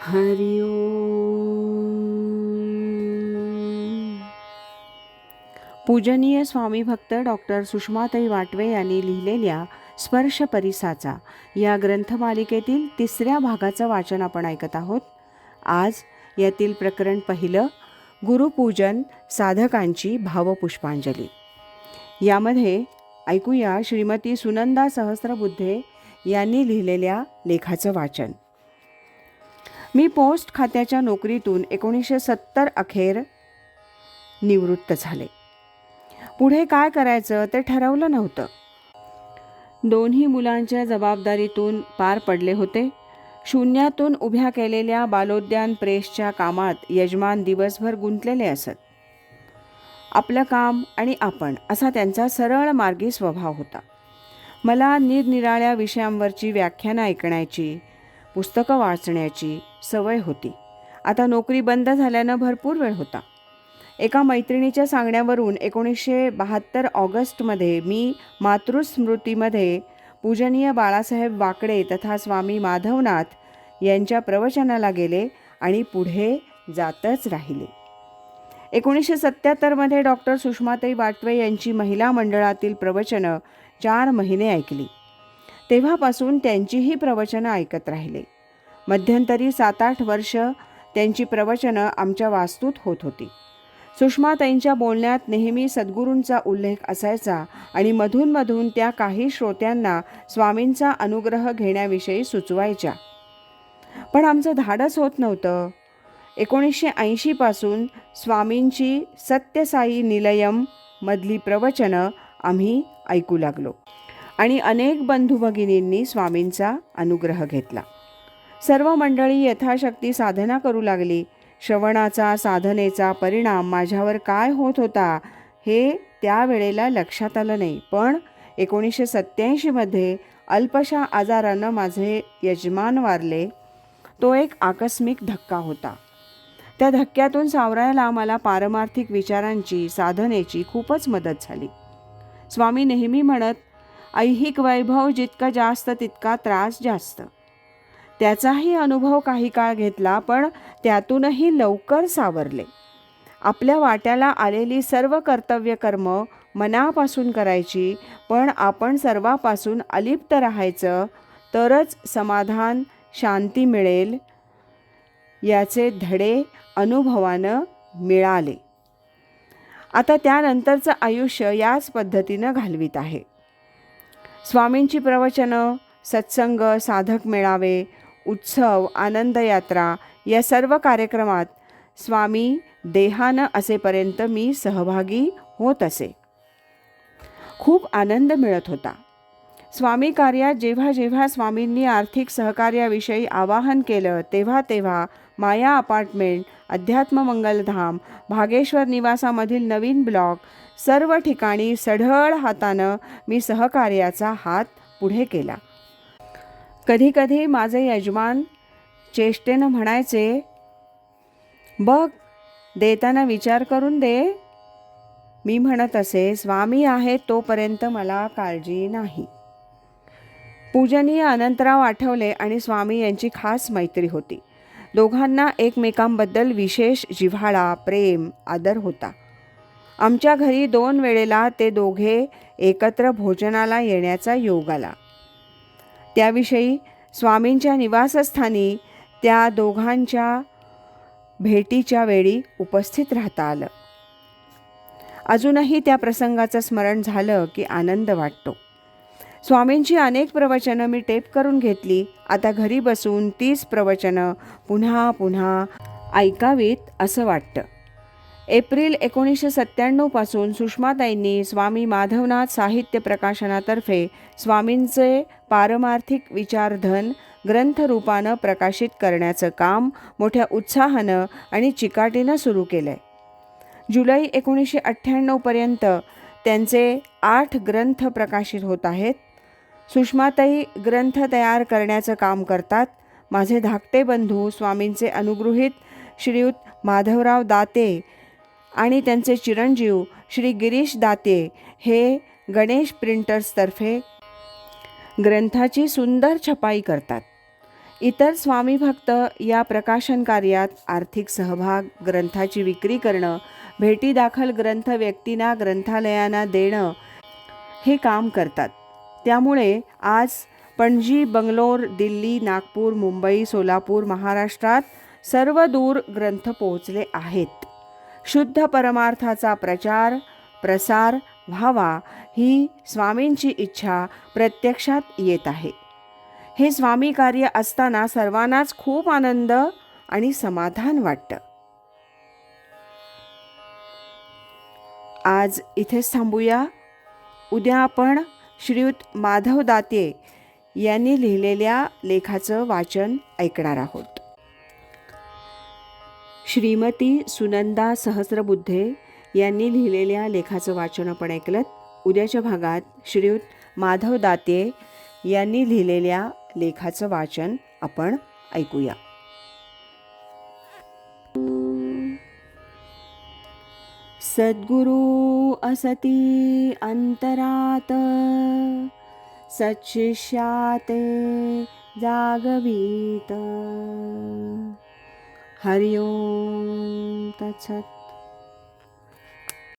हरि ओम. पूजनीय स्वामी भक्त डॉक्टर सुषमाताई वाटवे यांनी लिहिलेल्या स्पर्श परिसाचा या ग्रंथमालिकेतील 3ऱ्या भागाचं वाचन आपण ऐकत आहोत. आज यातील प्रकरण पहिलं, गुरुपूजन साधकांची भावपुष्पांजली. यामध्ये ऐकूया श्रीमती सुनंदा सहस्त्रबुद्धे यांनी लिहिलेल्या लेखाचं वाचन. मी पोस्ट खात्याच्या नोकरीतून 1970 अखेर निवृत्त झाले. पुढे काय करायचं ते ठरवलं नव्हतं. दोन्ही मुलांच्या जबाबदारीतून पार पडले होते. शून्यातून उभ्या केलेल्या बालोद्यान प्रेसच्या कामात यजमान दिवसभर गुंतलेले असत. आपलं काम आणि आपण असा त्यांचा सरळ मार्गी स्वभाव होता. मला निरनिराळ्या विषयांवरची व्याख्यानं ऐकण्याची, पुस्तकं वाचण्याची सवय होती. आता नोकरी बंद झाल्यानं भरपूर वेळ होता. एका मैत्रिणीच्या सांगण्यावरून 1972 ऑगस्टमध्ये मी मातृस्मृतीमध्ये पूजनीय बाळासाहेब वाकडे तथा स्वामी माधवनाथ यांच्या प्रवचनाला गेले आणि पुढे जातच राहिले. 1977मध्ये डॉक्टर सुषमाताई वाटवे यांची महिला मंडळातील प्रवचनं 4 महिने ऐकली. तेव्हापासून त्यांचीही प्रवचनं ऐकत राहिले. मध्यंतरी 7-8 वर्ष त्यांची प्रवचनं आमच्या वास्तूत होत होती. सुषमाताईंच्या बोलण्यात नेहमी सद्गुरूंचा उल्लेख असायचा आणि मधूनमधून त्या काही श्रोत्यांना स्वामींचा अनुग्रह घेण्याविषयी सुचवायच्या. पण आमचं धाडस होत नव्हतं. 1980 पासून स्वामींची सत्यसाई निलयम मधली प्रवचनं आम्ही ऐकू लागलो आणि अनेक बंधू भगिनींनी स्वामींचा अनुग्रह घेतला. सर्व मंडळी यथाशक्ती साधना करू लागली. श्रवणाचा, साधनेचा परिणाम माझ्यावर काय होत होता हे त्यावेळेला लक्षात आलं नाही. पण 1987मध्ये अल्पशा आजारानं माझे यजमान वारले. तो एक आकस्मिक धक्का होता. त्या धक्क्यातून सावरायला मला पारमार्थिक विचारांची, साधनेची खूपच मदत झाली. स्वामी नेहमी म्हणत, ऐहिक वैभव जितका जास्त तितका त्रास जास्त. त्याचाही अनुभव काही काळ घेतला, पण त्यातूनही लवकर सावरले. आपल्या वाट्याला आलेली सर्व कर्तव्य कर्म मनापासून करायची, पण आपण सर्वापासून अलिप्त राहायचं, तरच समाधान, शांती मिळेल. याचे धडे अनुभवानं मिळाले. आता त्यानंतरचं आयुष्य याच पद्धतीनं घालवीत आहे. स्वामींची प्रवचनं, सत्संग, साधक मेळावे, उत्सव, आनंदयात्रा या सर्व कार्यक्रमात स्वामी देहानं असेपर्यंत मी सहभागी होत असे. खूप आनंद मिळत होता. स्वामी कार्यात जेव्हा जेव्हा स्वामींनी आर्थिक सहकार्याविषयी आवाहन केलं तेव्हा माया अपार्टमेंट, अध्यात्म मंगलधाम, भागेश्वर निवासामधील नवीन ब्लॉक, सर्व ठिकाणी सढळ हातानं मी सहकार्याचा हात पुढे केला. कधीकधी माझे यजमान चेष्टेनं म्हणायचे, बघ देताना विचार करून दे. मी म्हणत असे, स्वामी आहेत तोपर्यंत मला काळजी नाही. पूजनीय अनंतराव आठवले आणि स्वामी यांची खास मैत्री होती. दोघांना एकमेकांबद्दल विशेष जिव्हाळा, प्रेम, आदर होता. आमच्या घरी 2 वेळेला ते दोघे एकत्र भोजनाला येण्याचा योग आला. त्याविषयी स्वामींच्या निवासस्थानी त्या दोघांच्या भेटीच्या वेळी उपस्थित राहता आलं. अजूनही त्या प्रसंगाचं स्मरण झालं की आनंद वाटतो. स्वामींची अनेक प्रवचनं मी टेप करून घेतली. आता घरी बसून 30 प्रवचनं पुन्हा पुन्हा ऐकावीत असं वाटतं. एप्रिल 1997 पासून सुषमाताईंनी स्वामी माधवनाथ साहित्य प्रकाशनातर्फे स्वामींचे पारमार्थिक विचारधन ग्रंथरूपानं प्रकाशित करण्याचं काम मोठ्या उत्साहानं आणि चिकाटीनं सुरू केलंय. जुलै 1998 पर्यंत त्यांचे 8 ग्रंथ प्रकाशित होत आहेत. सुषमाताई ग्रंथ तयार करण्याचं काम करतात. माझे धाकटे बंधू स्वामींचे अनुगृहीत श्रीयुत माधवराव दाते आणि त्यांचे चिरंजीव श्री गिरीश दाते हे गणेश प्रिंटर्सतर्फे ग्रंथाची सुंदर छपाई करतात. इतर स्वामी भक्त या प्रकाशन कार्यात आर्थिक सहभाग, ग्रंथाची विक्री करणं, भेटीदाखल ग्रंथ व्यक्तींना ग्रंथालयांना देणं हे काम करतात. त्यामुळे आज पणजी, बंगलोर, दिल्ली, नागपूर, मुंबई, सोलापूर, महाराष्ट्रात सर्व दूर ग्रंथ पोहोचले आहेत. शुद्ध परमार्थाचा प्रचार प्रसार व्हावा ही स्वामींची इच्छा प्रत्यक्षात येत आहे. हे स्वामी कार्य असताना सर्वांनाच खूप आनंद आणि समाधान वाटतं. आज इथेच थांबूया. उद्या आपण श्रीयुत माधव दाते यांनी लिहिलेल्या लेखाचं वाचन ऐकणार आहोत. श्रीमती सुनंदा सहस्रबुद्धे यांनी लिहिलेल्या लेखाचं वाचन आपण ऐकलं. उद्याच्या भागात श्रीयुत माधव दाते यांनी लिहिलेल्या लेखाचं वाचन आपण ऐकूया. सद्गुरु असती अंतरात, सच्शिष्याते जागवीत. हरि ओम तत्सत.